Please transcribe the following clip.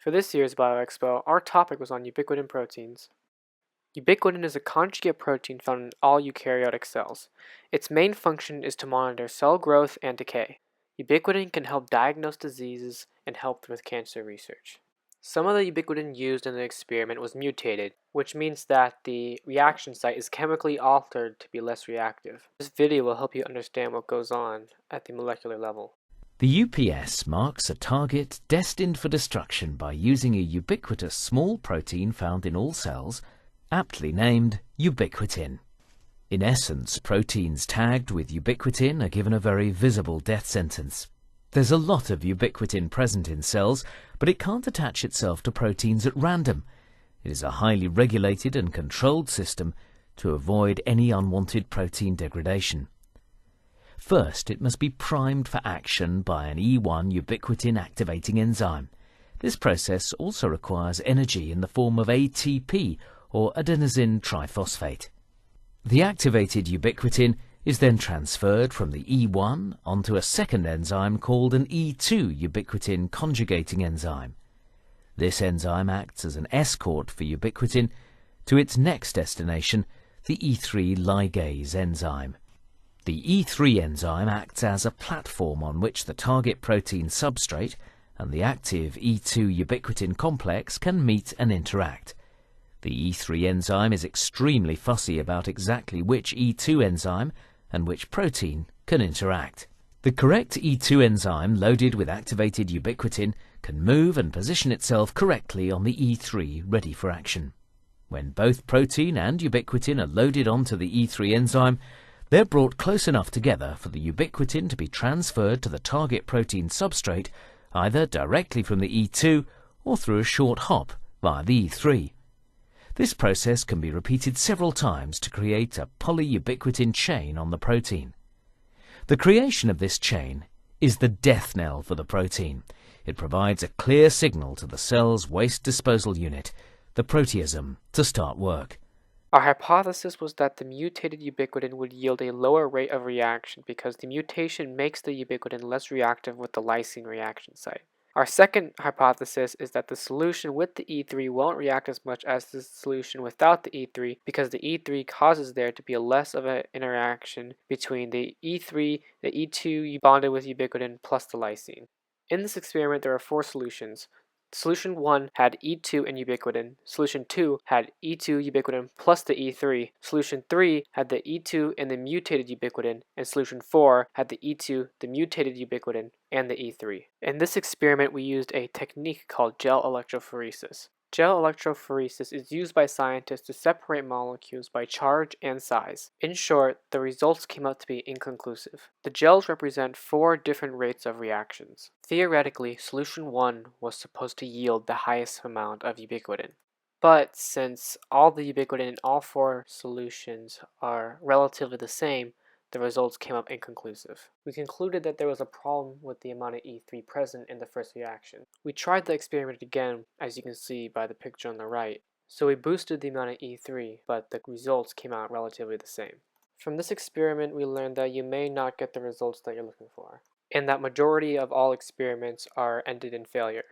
For this year's BioExpo, our topic was on ubiquitin proteins. Ubiquitin is a conjugate protein found in all eukaryotic cells. Its main function is to monitor cell growth and decay. Ubiquitin can help diagnose diseases and help with cancer research. Some of the ubiquitin used in the experiment was mutated, which means that the reaction site is chemically altered to be less reactive. This video will help you understand what goes on at the molecular level. The UPS marks a target destined for destruction by using a ubiquitous small protein found in all cells, aptly named ubiquitin. In essence, proteins tagged with ubiquitin are given a very visible death sentence. There's a lot of ubiquitin present in cells, but it can't attach itself to proteins at random. It is a highly regulated and controlled system to avoid any unwanted protein degradation. First, it must be primed for action by an E1 ubiquitin activating enzyme. This process also requires energy in the form of ATP, or adenosine triphosphate. The activated ubiquitin is then transferred from the E1 onto a second enzyme called an E2 ubiquitin conjugating enzyme. This enzyme acts as an escort for ubiquitin to its next destination, the E3 ligase enzyme. The E3 enzyme acts as a platform on which the target protein substrate and the active E2 ubiquitin complex can meet and interact. The E3 enzyme is extremely fussy about exactly which E2 enzyme and which protein can interact. The correct E2 enzyme loaded with activated ubiquitin can move and position itself correctly on the E3 ready for action. When both protein and ubiquitin are loaded onto the E3 enzyme, they're brought close enough together for the ubiquitin to be transferred to the target protein substrate either directly from the E2 or through a short hop via the E3. This process can be repeated several times to create a polyubiquitin chain on the protein. The creation of this chain is the death knell for the protein. It provides a clear signal to the cell's waste disposal unit, the proteasome, to start work. Our hypothesis was that the mutated ubiquitin would yield a lower rate of reaction because the mutation makes the ubiquitin less reactive with the lysine reaction site. Our second hypothesis is that the solution with the E3 won't react as much as the solution without the E3 because the E3 causes there to be less of an interaction between the E3, the E2 bonded with ubiquitin plus the lysine. In this experiment, there are 4 solutions. Solution 1 had E2 and ubiquitin. Solution 2 had E2 ubiquitin plus the E3. Solution 3 had the E2 and the mutated ubiquitin. And solution 4 had the E2, the mutated ubiquitin, and the E3. In this experiment, we used a technique called gel electrophoresis. Gel electrophoresis is used by scientists to separate molecules by charge and size. In short, the results came out to be inconclusive. The gels represent 4 different rates of reactions. Theoretically, solution 1 was supposed to yield the highest amount of ubiquitin. But since all the ubiquitin in all 4 solutions are relatively the same, the results came up inconclusive. We concluded that there was a problem with the amount of E3 present in the first reaction. We tried the experiment again, as you can see by the picture on the right. So we boosted the amount of E3, but the results came out relatively the same. From this experiment, we learned that you may not get the results that you're looking for, and that majority of all experiments are ended in failure.